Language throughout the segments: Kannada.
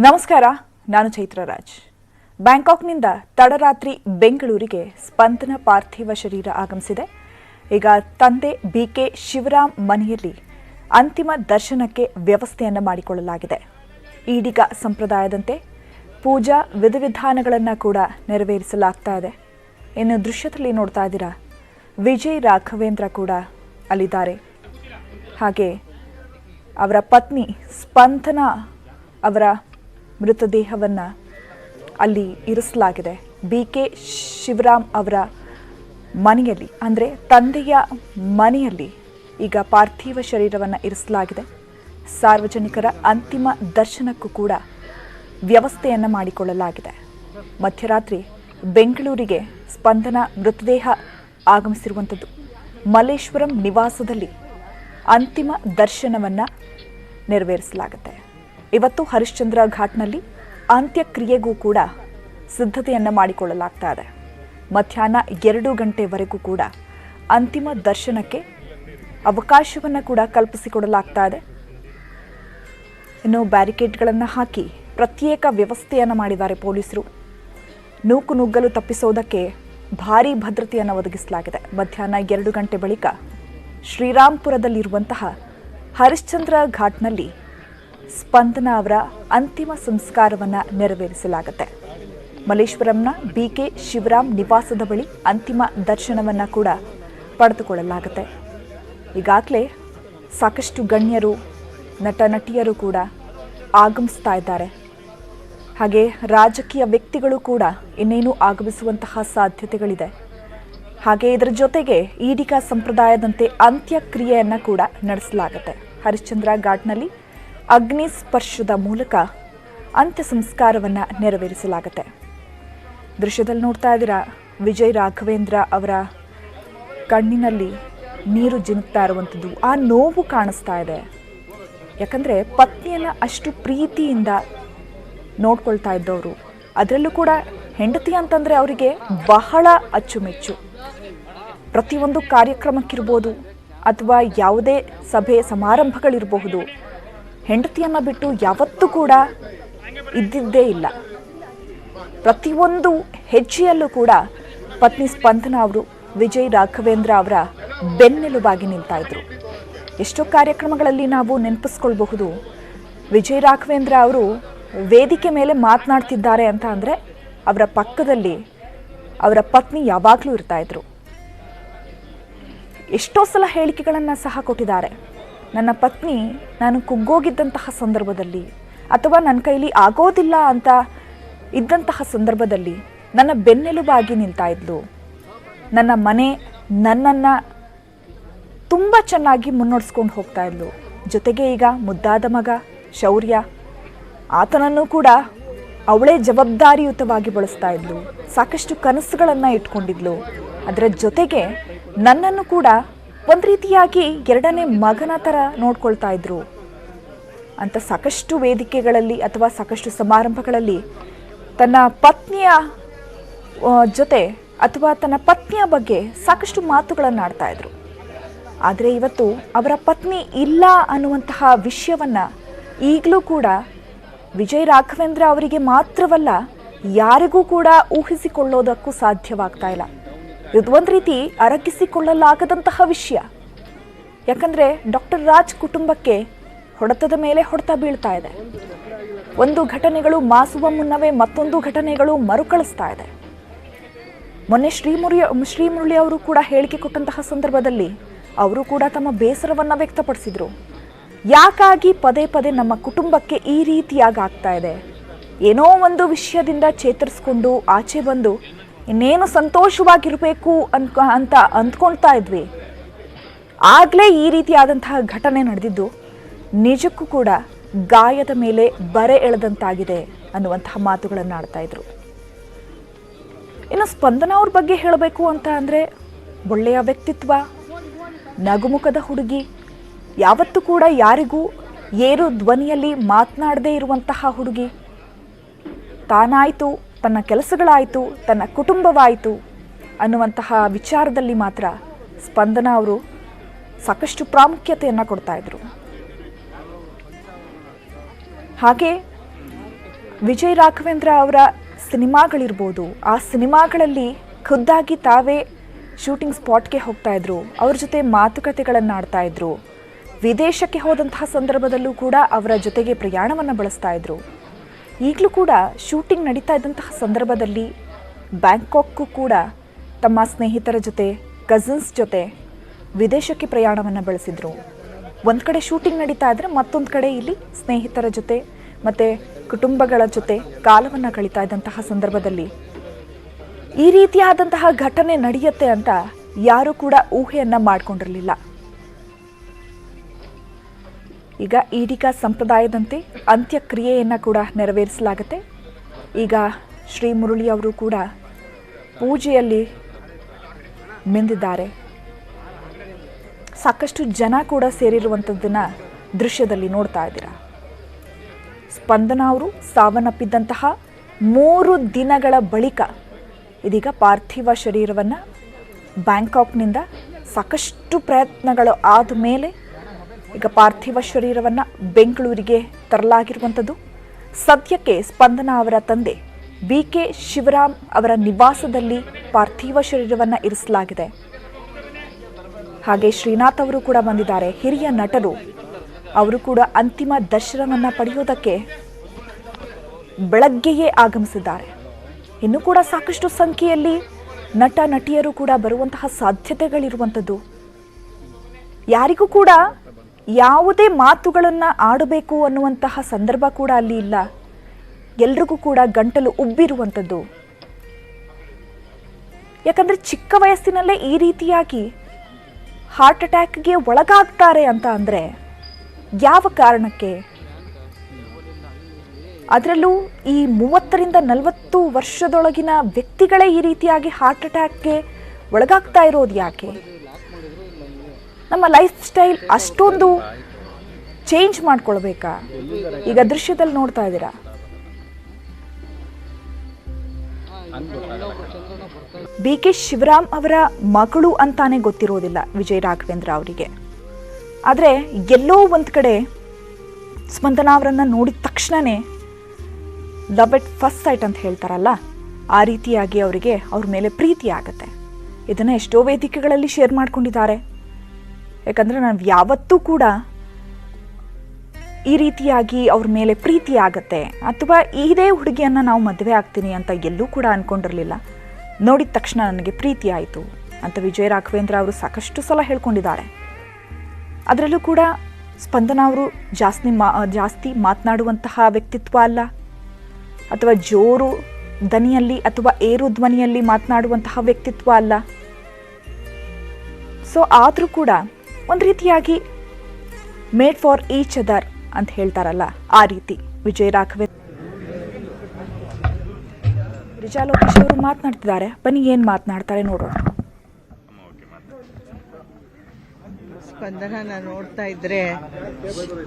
ನಮಸ್ಕಾರ, ನಾನು ಚೈತ್ರ ರಾಜ್. ಬ್ಯಾಂಕಾಕ್ನಿಂದ ತಡರಾತ್ರಿ ಬೆಂಗಳೂರಿಗೆ ಸ್ಪಂದನ ಪಾರ್ಥಿವ ಶರೀರ ಆಗಮಿಸಿದೆ. ಈಗ ತಂದೆ ಬಿಕೆ ಶಿವರಾಮ್ ಮನೆಯಲ್ಲಿ ಅಂತಿಮ ದರ್ಶನಕ್ಕೆ ವ್ಯವಸ್ಥೆಯನ್ನು ಮಾಡಿಕೊಳ್ಳಲಾಗಿದೆ. ಈಡಿಗ ಸಂಪ್ರದಾಯದಂತೆ ಪೂಜಾ ವಿಧಿವಿಧಾನಗಳನ್ನು ಕೂಡ ನೆರವೇರಿಸಲಾಗ್ತಾ ಇದೆ. ಇನ್ನು ದೃಶ್ಯದಲ್ಲಿ ನೋಡ್ತಾ ಇದ್ದೀರಾ, ವಿಜಯ್ ರಾಘವೇಂದ್ರ ಕೂಡ ಅಲ್ಲಿದ್ದಾರೆ. ಹಾಗೆ ಅವರ ಪತ್ನಿ ಸ್ಪಂದನ ಅವರ ಮೃತದೇಹವನ್ನು ಅಲ್ಲಿ ಇರಿಸಲಾಗಿದೆ. ಬಿಕೆ ಶಿವರಾಮ್ ಅವರ ಮನೆಯಲ್ಲಿ, ಅಂದರೆ ತಂದೆಯ ಮನೆಯಲ್ಲಿ ಈಗ ಪಾರ್ಥಿವ ಶರೀರವನ್ನು ಇರಿಸಲಾಗಿದೆ. ಸಾರ್ವಜನಿಕರ ಅಂತಿಮ ದರ್ಶನಕ್ಕೂ ಕೂಡ ವ್ಯವಸ್ಥೆಯನ್ನು ಮಾಡಿಕೊಳ್ಳಲಾಗಿದೆ. ಮಧ್ಯರಾತ್ರಿ ಬೆಂಗಳೂರಿಗೆ ಸ್ಪಂದನ ಮೃತದೇಹ ಆಗಮಿಸಿರುವಂಥದ್ದು. ಮಲ್ಲೇಶ್ವರಂ ನಿವಾಸದಲ್ಲಿ ಅಂತಿಮ ದರ್ಶನವನ್ನು ನೆರವೇರಿಸಲಾಗುತ್ತೆ. ಇವತ್ತು ಹರಿಶ್ಚಂದ್ರ ಘಾಟ್ನಲ್ಲಿ ಅಂತ್ಯಕ್ರಿಯೆಗೂ ಕೂಡ ಸಿದ್ಧತೆಯನ್ನು ಮಾಡಿಕೊಳ್ಳಲಾಗ್ತಾ ಇದೆ. ಮಧ್ಯಾಹ್ನ 2 ಗಂಟೆವರೆಗೂ ಕೂಡ ಅಂತಿಮ ದರ್ಶನಕ್ಕೆ ಅವಕಾಶವನ್ನು ಕೂಡ ಕಲ್ಪಿಸಿಕೊಡಲಾಗ್ತಾ ಇದೆ. ಇನ್ನು ಬ್ಯಾರಿಕೇಡ್ಗಳನ್ನು ಹಾಕಿ ಪ್ರತ್ಯೇಕ ವ್ಯವಸ್ಥೆಯನ್ನು ಮಾಡಿದ್ದಾರೆ ಪೊಲೀಸರು. ನೂಕುನುಗ್ಗಲು ತಪ್ಪಿಸೋದಕ್ಕೆ ಭಾರೀ ಭದ್ರತೆಯನ್ನು ಒದಗಿಸಲಾಗಿದೆ. ಮಧ್ಯಾಹ್ನ 2 ಗಂಟೆ ಬಳಿಕ ಶ್ರೀರಾಂಪುರದಲ್ಲಿರುವಂತಹ ಹರಿಶ್ಚಂದ್ರ ಘಾಟ್ನಲ್ಲಿ ಸ್ಪಂದನ ಅವರ ಅಂತಿಮ ಸಂಸ್ಕಾರವನ್ನು ನೆರವೇರಿಸಲಾಗುತ್ತೆ. ಮಲ್ಲೇಶ್ವರಂನ ಬಿಕೆ ಶಿವರಾಮ್ ನಿವಾಸದ ಬಳಿ ಅಂತಿಮ ದರ್ಶನವನ್ನು ಕೂಡ ಪಡೆದುಕೊಳ್ಳಲಾಗುತ್ತೆ. ಈಗಾಗಲೇ ಸಾಕಷ್ಟು ಗಣ್ಯರು, ನಟ ನಟಿಯರು ಕೂಡ ಆಗಮಿಸ್ತಾ ಇದ್ದಾರೆ. ಹಾಗೆ ರಾಜಕೀಯ ವ್ಯಕ್ತಿಗಳು ಕೂಡ ಇನ್ನೇನು ಆಗಮಿಸುವಂತಹ ಸಾಧ್ಯತೆಗಳಿದೆ. ಹಾಗೆ ಇದರ ಜೊತೆಗೆ ಈಡಿಗ ಸಂಪ್ರದಾಯದಂತೆ ಅಂತ್ಯಕ್ರಿಯೆಯನ್ನು ಕೂಡ ನಡೆಸಲಾಗುತ್ತೆ. ಹರಿಶ್ಚಂದ್ರ ಘಾಟ್ನಲ್ಲಿ ಅಗ್ನಿ ಸ್ಪರ್ಶದ ಮೂಲಕ ಅಂತ್ಯ ಸಂಸ್ಕಾರವನ್ನು ನೆರವೇರಿಸಲಾಗುತ್ತೆ. ದೃಶ್ಯದಲ್ಲಿ ನೋಡ್ತಾ ಇದ್ದೀರಾ, ವಿಜಯ್ ರಾಘವೇಂದ್ರ ಅವರ ಕಣ್ಣಿನಲ್ಲಿ ನೀರು ಜಿನುಗ್ತಾ ಇರುವಂಥದ್ದು, ಆ ನೋವು ಕಾಣಿಸ್ತಾ ಇದೆ. ಯಾಕಂದರೆ ಪತ್ನಿಯನ್ನು ಅಷ್ಟು ಪ್ರೀತಿಯಿಂದ ನೋಡ್ಕೊಳ್ತಾ ಇದ್ದವರು, ಅದರಲ್ಲೂ ಕೂಡ ಹೆಂಡತಿ ಅಂತಂದರೆ ಅವರಿಗೆ ಬಹಳ ಅಚ್ಚುಮೆಚ್ಚು. ಪ್ರತಿಯೊಂದು ಕಾರ್ಯಕ್ರಮಕ್ಕಿರ್ಬೋದು ಅಥವಾ ಯಾವುದೇ ಸಭೆ ಸಮಾರಂಭಗಳಿರಬಹುದು, ಹೆಂಡತಿಯನ್ನು ಬಿಟ್ಟು ಯಾವತ್ತೂ ಕೂಡ ಇದ್ದಿದ್ದೇ ಇಲ್ಲ. ಪ್ರತಿಯೊಂದು ಹೆಜ್ಜೆಯಲ್ಲೂ ಕೂಡ ಪತ್ನಿ ಸ್ಪಂದನ ಅವರು ವಿಜಯ್ ರಾಘವೇಂದ್ರ ಅವರ ಬೆನ್ನೆಲುಬಾಗಿ ನಿಲ್ತಾ ಇದ್ರು. ಎಷ್ಟೋ ಕಾರ್ಯಕ್ರಮಗಳಲ್ಲಿ ನಾವು ನೆನಪಿಸ್ಕೊಳ್ಬಹುದು, ವಿಜಯ್ ರಾಘವೇಂದ್ರ ಅವರು ವೇದಿಕೆ ಮೇಲೆ ಮಾತನಾಡ್ತಿದ್ದಾರೆ ಅಂತ ಅಂದರೆ ಅವರ ಪಕ್ಕದಲ್ಲಿ ಅವರ ಪತ್ನಿ ಯಾವಾಗಲೂ ಇರ್ತಾ ಇದ್ರು. ಎಷ್ಟೋ ಸಲ ಹೇಳಿಕೆಗಳನ್ನು ಸಹ ಕೊಟ್ಟಿದ್ದಾರೆ. ನನ್ನ ಪತ್ನಿ ನಾನು ಕುಗ್ಗೋಗಿದ್ದಂತಹ ಸಂದರ್ಭದಲ್ಲಿ ಅಥವಾ ನನ್ನ ಕೈಲಿ ಆಗೋದಿಲ್ಲ ಅಂತ ಇದ್ದಂತಹ ಸಂದರ್ಭದಲ್ಲಿ ನನ್ನ ಬೆನ್ನೆಲುಬಾಗಿ ನಿಲ್ತಾ ಇದ್ಲು. ನನ್ನ ಮನೆ ನನ್ನನ್ನು ತುಂಬ ಚೆನ್ನಾಗಿ ಮುನ್ನಡೆಸ್ಕೊಂಡು ಹೋಗ್ತಾ ಇದ್ಲು. ಜೊತೆಗೆ ಈಗ ಮುದ್ದಾದ ಮಗ ಶೌರ್ಯ, ಆತನನ್ನು ಕೂಡ ಅವಳೇ ಜವಾಬ್ದಾರಿಯುತವಾಗಿ ಬಳಸ್ತಾ ಇದ್ಲು. ಸಾಕಷ್ಟು ಕನಸುಗಳನ್ನು ಇಟ್ಕೊಂಡಿದ್ಲು. ಅದರ ಜೊತೆಗೆ ನನ್ನನ್ನು ಕೂಡ ಒಂದು ರೀತಿಯಾಗಿ 2ನೇ ಮಗನ ಥರ ನೋಡ್ಕೊಳ್ತಾ ಇದ್ರು ಅಂತ ಸಾಕಷ್ಟು ವೇದಿಕೆಗಳಲ್ಲಿ ಅಥವಾ ಸಾಕಷ್ಟು ಸಮಾರಂಭಗಳಲ್ಲಿ ತನ್ನ ಪತ್ನಿಯ ಜೊತೆ ಅಥವಾ ತನ್ನ ಪತ್ನಿಯ ಬಗ್ಗೆ ಸಾಕಷ್ಟು ಮಾತುಗಳನ್ನು ಆಡ್ತಾ ಇದ್ರು. ಆದರೆ ಇವತ್ತು ಅವರ ಪತ್ನಿ ಇಲ್ಲ ಅನ್ನುವಂತಹ ವಿಷಯವನ್ನು ಈಗಲೂ ಕೂಡ ವಿಜಯ್ ರಾಘವೇಂದ್ರ ಅವರಿಗೆ ಮಾತ್ರವಲ್ಲ, ಯಾರಿಗೂ ಕೂಡ ಊಹಿಸಿಕೊಳ್ಳೋದಕ್ಕೂ ಸಾಧ್ಯವಾಗ್ತಾ ಇಲ್ಲ. ಇದು ಒಂದು ರೀತಿ ಅರಗಿಸಿಕೊಳ್ಳಲಾಗದಂತಹ ವಿಷಯ. ಯಾಕಂದರೆ ಡಾಕ್ಟರ್ ರಾಜ್ ಕುಟುಂಬಕ್ಕೆ ಹೊಡೆತದ ಮೇಲೆ ಹೊಡೆತ ಬೀಳ್ತಾ ಇದೆ. ಒಂದು ಘಟನೆಗಳು ಮಾಸುವ ಮುನ್ನವೇ ಮತ್ತೊಂದು ಘಟನೆಗಳು ಮರುಕಳಿಸ್ತಾ ಇದೆ. ಮೊನ್ನೆ ಶ್ರೀಮುರಳಿ ಅವರು ಕೂಡ ಹೇಳಿಕೆ ಕೊಟ್ಟಂತಹ ಸಂದರ್ಭದಲ್ಲಿ ಅವರು ಕೂಡ ತಮ್ಮ ಬೇಸರವನ್ನು ವ್ಯಕ್ತಪಡಿಸಿದರು. ಯಾಕಾಗಿ ಪದೇ ಪದೇ ನಮ್ಮ ಕುಟುಂಬಕ್ಕೆ ಈ ರೀತಿಯಾಗಿ ಆಗ್ತಾ ಇದೆ? ಏನೋ ಒಂದು ವಿಷಯದಿಂದ ಚೇತರಿಸ್ಕೊಂಡು ಆಚೆ ಬಂದು ಇನ್ನೇನು ಸಂತೋಷವಾಗಿರಬೇಕು ಅಂತ ಅಂದ್ಕೊಳ್ತಾ ಇದ್ವಿ. ಆಗಲೇ ಈ ರೀತಿಯಾದಂತಹ ಘಟನೆ ನಡೆದಿದ್ದು ನಿಜಕ್ಕೂ ಕೂಡ ಗಾಯದ ಮೇಲೆ ಬರೆ ಎಳೆದಂತಾಗಿದೆ ಅನ್ನುವಂತಹ ಮಾತುಗಳನ್ನು ಆಡ್ತಾ ಇದ್ರು. ಇನ್ನು ಸ್ಪಂದನ ಅವ್ರ ಬಗ್ಗೆ ಹೇಳಬೇಕು ಅಂತ ಅಂದರೆ, ಒಳ್ಳೆಯ ವ್ಯಕ್ತಿತ್ವ, ನಗುಮುಖದ ಹುಡುಗಿ, ಯಾವತ್ತೂ ಕೂಡ ಯಾರಿಗೂ ಏರು ಧ್ವನಿಯಲ್ಲಿ ಮಾತನಾಡದೇ ಇರುವಂತಹ ಹುಡುಗಿ. ತಾನಾಯಿತು, ತನ್ನ ಕೆಲಸಗಳಾಯಿತು, ತನ್ನ ಕುಟುಂಬವಾಯಿತು ಅನ್ನುವಂತಹ ವಿಚಾರದಲ್ಲಿ ಮಾತ್ರ ಸ್ಪಂದನ ಅವರು ಸಾಕಷ್ಟು ಪ್ರಾಮುಖ್ಯತೆಯನ್ನು ಕೊಡ್ತಾ ಇದ್ರು. ಹಾಗೆ ವಿಜಯ್ ರಾಘವೇಂದ್ರ ಅವರ ಸಿನಿಮಾಗಳಿರ್ಬೋದು, ಆ ಸಿನಿಮಾಗಳಲ್ಲಿ ಖುದ್ದಾಗಿ ತಾವೇ ಶೂಟಿಂಗ್ ಸ್ಪಾಟ್ಗೆ ಹೋಗ್ತಾ ಇದ್ರು, ಅವ್ರ ಜೊತೆ ಮಾತುಕತೆಗಳನ್ನು ಆಡ್ತಾ ಇದ್ರು. ವಿದೇಶಕ್ಕೆ ಹೋದಂತಹ ಸಂದರ್ಭದಲ್ಲೂ ಕೂಡ ಅವರ ಜೊತೆಗೆ ಪ್ರಯಾಣವನ್ನು ಬಳಸ್ತಾ ಇದ್ರು. ಈಗಲೂ ಕೂಡ ಶೂಟಿಂಗ್ ನಡೀತಾ ಇದ್ದಂತಹ ಸಂದರ್ಭದಲ್ಲಿ ಬ್ಯಾಂಕಾಕ್ಗೂ ಕೂಡ ತಮ್ಮ ಸ್ನೇಹಿತರ ಜೊತೆ, ಕಸಿನ್ಸ್ ಜೊತೆ ವಿದೇಶಕ್ಕೆ ಪ್ರಯಾಣವನ್ನು ಬೆಳೆಸಿದ್ರು. ಒಂದು ಕಡೆ ಶೂಟಿಂಗ್ ನಡೀತಾ ಇದ್ರೆ ಮತ್ತೊಂದು ಕಡೆ ಇಲ್ಲಿ ಸ್ನೇಹಿತರ ಜೊತೆ ಮತ್ತು ಕುಟುಂಬಗಳ ಜೊತೆ ಕಾಲವನ್ನು ಕಳೀತಾ ಇದ್ದಂತಹ ಸಂದರ್ಭದಲ್ಲಿ ಈ ರೀತಿಯಾದಂತಹ ಘಟನೆ ನಡೆಯುತ್ತೆ ಅಂತ ಯಾರೂ ಕೂಡ ಊಹೆಯನ್ನು ಮಾಡಿಕೊಂಡಿರಲಿಲ್ಲ. ಈಗ ಈಡಿಗ ಸಂಪ್ರದಾಯದಂತೆ ಅಂತ್ಯಕ್ರಿಯೆಯನ್ನು ಕೂಡ ನೆರವೇರಿಸಲಾಗುತ್ತೆ. ಈಗ ಶ್ರೀ ಮುರಳಿ ಅವರು ಕೂಡ ಪೂಜೆಯಲ್ಲಿ ಮಿಂದಿದ್ದಾರೆ. ಸಾಕಷ್ಟು ಜನ ಕೂಡ ಸೇರಿರುವಂಥದ್ದನ್ನು ದೃಶ್ಯದಲ್ಲಿ ನೋಡ್ತಾ ಇದ್ದೀರಾ. ಸ್ಪಂದನ ಅವರು ಸಾವನ್ನಪ್ಪಿದ್ದಂತಹ 3 ದಿನಗಳ ಬಳಿಕ ಇದೀಗ ಪಾರ್ಥಿವ ಶರೀರವನ್ನು ಬ್ಯಾಂಕಾಕ್ನಿಂದ ಸಾಕಷ್ಟು ಪ್ರಯತ್ನಗಳು ಆದ ಮೇಲೆ ಈಗ ಪಾರ್ಥಿವ ಶರೀರವನ್ನು ಬೆಂಗಳೂರಿಗೆ ತರಲಾಗಿರುವಂಥದ್ದು. ಸದ್ಯಕ್ಕೆ ಸ್ಪಂದನ ಅವರ ತಂದೆ BK ಶಿವರಾಮ್ ಅವರ ನಿವಾಸದಲ್ಲಿ ಪಾರ್ಥಿವ ಶರೀರವನ್ನು ಇರಿಸಲಾಗಿದೆ. ಹಾಗೆ ಶ್ರೀನಾಥ್ ಅವರು ಕೂಡ ಬಂದಿದ್ದಾರೆ. ಹಿರಿಯ ನಟರು ಅವರು ಕೂಡ ಅಂತಿಮ ದರ್ಶನವನ್ನು ಪಡೆಯೋದಕ್ಕೆ ಬೆಳಗ್ಗೆಯೇ ಆಗಮಿಸಿದ್ದಾರೆ. ಇನ್ನೂ ಕೂಡ ಸಾಕಷ್ಟು ಸಂಖ್ಯೆಯಲ್ಲಿ ನಟ ನಟಿಯರು ಕೂಡ ಬರುವಂತಹ ಸಾಧ್ಯತೆಗಳಿರುವಂಥದ್ದು. ಯಾರಿಗೂ ಕೂಡ ಯಾವುದೇ ಮಾತುಗಳನ್ನು ಆಡಬೇಕು ಅನ್ನುವಂತಹ ಸಂದರ್ಭ ಕೂಡ ಅಲ್ಲಿ ಇಲ್ಲ. ಎಲ್ರಿಗೂ ಕೂಡ ಗಂಟಲು ಉಬ್ಬಿರುವಂಥದ್ದು. ಯಾಕಂದರೆ ಚಿಕ್ಕ ವಯಸ್ಸಿನಲ್ಲೇ ಈ ರೀತಿಯಾಗಿ ಹಾರ್ಟ್ ಅಟ್ಯಾಕ್ಗೆ ಒಳಗಾಗ್ತಾರೆ ಅಂತ ಅಂದರೆ ಯಾವ ಕಾರಣಕ್ಕೆ? ಅದರಲ್ಲೂ ಈ 30ರಿಂದ 40 ವರ್ಷದೊಳಗಿನ ವ್ಯಕ್ತಿಗಳೇ ಈ ರೀತಿಯಾಗಿ ಹಾರ್ಟ್ ಅಟ್ಯಾಕ್ಗೆ ಒಳಗಾಗ್ತಾ ಇರೋದು ಯಾಕೆ? ನಮ್ಮ ಲೈಫ್ ಸ್ಟೈಲ್ ಅಷ್ಟೊಂದು ಚೇಂಜ್ ಮಾಡ್ಕೊಳ್ಬೇಕಾ? ಈಗ ದೃಶ್ಯದಲ್ಲಿ ನೋಡ್ತಾ ಇದ್ದೀರಾ. BK ಶಿವರಾಮ್ ಅವರ ಮಗಳು ಅಂತಾನೆ ಗೊತ್ತಿರೋದಿಲ್ಲ ವಿಜಯ್ ರಾಘವೇಂದ್ರ ಅವರಿಗೆ. ಆದರೆ ಎಲ್ಲೋ ಒಂದು ಕಡೆ ಸ್ಪಂದನ ಅವರನ್ನು ನೋಡಿದ ತಕ್ಷಣವೇ ಲವ್ ಎಟ್ ಫಸ್ಟ್ ಸೈಟ್ ಅಂತ ಹೇಳ್ತಾರಲ್ಲ, ಆ ರೀತಿಯಾಗಿ ಅವರಿಗೆ ಅವ್ರ ಮೇಲೆ ಪ್ರೀತಿ ಆಗುತ್ತೆ. ಇದನ್ನು ಎಷ್ಟೋ ವೇದಿಕೆಗಳಲ್ಲಿ ಶೇರ್ ಮಾಡ್ಕೊಂಡಿದ್ದಾರೆ. ಯಾಕಂದರೆ ನಾವು ಯಾವತ್ತೂ ಕೂಡ ಈ ರೀತಿಯಾಗಿ ಅವ್ರ ಮೇಲೆ ಪ್ರೀತಿ ಆಗತ್ತೆ ಅಥವಾ ಇದೇ ಹುಡುಗಿಯನ್ನು ನಾವು ಮದುವೆ ಆಗ್ತೀನಿ ಅಂತ ಎಲ್ಲೂ ಕೂಡ ಅಂದ್ಕೊಂಡಿರಲಿಲ್ಲ. ನೋಡಿದ ತಕ್ಷಣ ನನಗೆ ಪ್ರೀತಿ ಆಯಿತು ಅಂತ ವಿಜಯ್ ರಾಘವೇಂದ್ರ ಅವರು ಸಾಕಷ್ಟು ಸಲ ಹೇಳ್ಕೊಂಡಿದ್ದಾರೆ. ಅದರಲ್ಲೂ ಕೂಡ ಸ್ಪಂದನ ಅವರು ಜಾಸ್ತಿ ಮಾತನಾಡುವಂತಹ ವ್ಯಕ್ತಿತ್ವ ಅಲ್ಲ, ಅಥವಾ ಜೋರು ದನಿಯಲ್ಲಿ ಅಥವಾ ಏರು ಧ್ವನಿಯಲ್ಲಿ ಮಾತನಾಡುವಂತಹ ವ್ಯಕ್ತಿತ್ವ ಅಲ್ಲ. ಸೊ ಆದರೂ ಕೂಡ ಒಂದು ರೀತಿಯಾಗಿ ಮೇಡ್ ಫಾರ್ ಈಚ್ ಅದರ್ ಅಂತ ಹೇಳ್ತಾರಲ್ಲ, ಆ ರೀತಿ ವಿಜಯ್ ರಾಘವೇಂದ್ರ. ರಿಜಾ ಲೋಕೇಶ್ ಅವರು ಮಾತನಾಡ್ತಿದ್ದಾರೆ. ಬನ್ನಿ ಏನು ಮಾತನಾಡ್ತಾರೆ ನೋಡೋಣ. ಸ್ಪಂದನ ನೋಡ್ತಾ ಇದ್ರೆ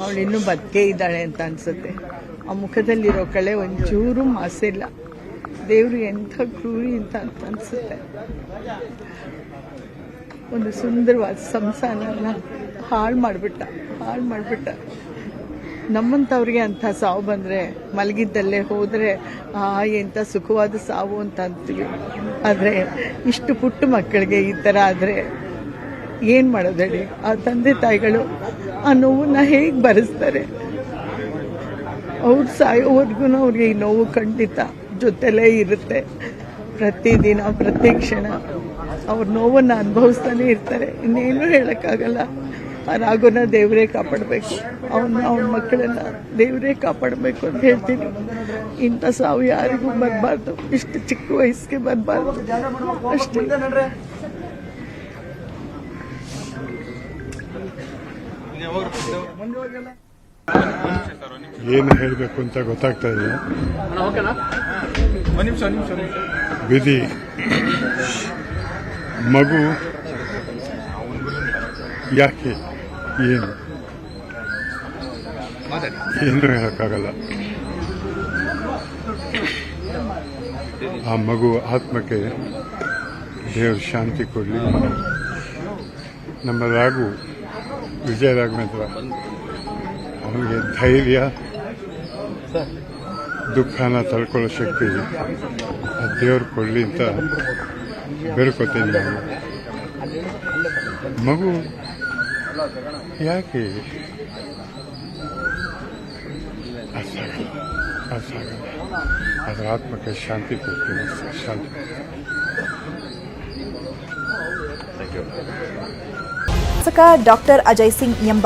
ಅವಳು ಇನ್ನೂ ಬದುಕೇ ಇದ್ದಾಳೆ ಅಂತ ಅನ್ಸುತ್ತೆ. ಆ ಮುಖದಲ್ಲಿರೋ ಕಳೆ ಒಂಚೂರು ಮಾಸಿಲ್ಲ. ದೇವ್ರು ಎಂಥ ಕ್ರೂರಿ ಅಂತ ಅನ್ಸುತ್ತೆ. ಒಂದು ಸುಂದರವಾದ ಸಂಸಾರನ ಹಾಳು ಮಾಡಿಬಿಟ್ಟ. ನಮ್ಮಂಥವ್ರಿಗೆ ಅಂಥ ಸಾವು ಬಂದರೆ ಮಲಗಿದ್ದಲ್ಲೇ ಹೋದರೆ ಎಂಥ ಸುಖವಾದ ಸಾವು ಅಂತ ಅಂತೀವಿ. ಆದರೆ ಇಷ್ಟು ಪುಟ್ಟ ಮಕ್ಕಳಿಗೆ ಈ ಥರ ಆದರೆ ಏನು ಮಾಡೋದು ಹೇಳಿ? ಆ ತಂದೆ ತಾಯಿಗಳು ಆ ನೋವನ್ನ ಹೇಗೆ ಭರಿಸ್ತಾರೆ? ಅವ್ರು ಸಾಯೋವರೆಗೂ ಅವ್ರಿಗೆ ಈ ನೋವು ಖಂಡಿತ ಜೊತೆಲೇ ಇರುತ್ತೆ. ಪ್ರತಿದಿನ ಪ್ರತಿ ಕ್ಷಣ ಅವ್ರ ನೋವನ್ನು ಅನುಭವಿಸ್ತಾನೆ ಇರ್ತಾರೆ. ಇನ್ನೇನು ಹೇಳೋಕ್ಕಾಗಲ್ಲ. ಆ ರಾಘುನ ದೇವರೇ ಕಾಪಾಡಬೇಕು, ಅವನ ಮಕ್ಕಳನ್ನ ದೇವರೇ ಕಾಪಾಡಬೇಕು ಅಂತ ಹೇಳ್ತೀನಿ. ಇಂಥ ಸಾವು ಯಾರಿಗೂ ಬರಬಾರ್ದು, ಇಷ್ಟು ಚಿಕ್ಕ ವಯಸ್ಸಿಗೆ ಬರಬಾರ್ದು ಅಷ್ಟೇ. ಏನು ಹೇಳಬೇಕು ಅಂತ ಗೊತ್ತಾಗ್ತಾ ಇಲ್ಲ. ವಿಧಿ ಮಗು ಯಾಕೆ ಏನು ಹೇಳೋಕ್ಕಾಗಲ್ಲ. ಆ ಮಗು ಆತ್ಮಕ್ಕೆ ದೇವರು ಶಾಂತಿ ಕೊಡಲಿ. ನಮ್ಮ ರಾಘು ವಿಜಯ ರಾಘವೇಂದ್ರ ಅವನಿಗೆ ಧೈರ್ಯ ದುಃಖನ ತಡ್ಕೊಳ್ಳೋ ಶಕ್ತಿ ಆ ದೇವ್ರು ಕೊಡಲಿ ಅಂತ ಬೇಡ್ಕೊತೀನಿ ನಾನು. ಮಗು ಯಾಕೆ ಅಸಾಗಲ್ಲ, ಅದರ ಆತ್ಮಕ್ಕೆ ಶಾಂತಿ ಕೊಡ್ತೀನಿ, ಶಾಂತಿ. ಶಾಸಕ ಡಾಕ್ಟರ್ ಅಜಯ್ ಸಿಂಗ್ ಎಂಬ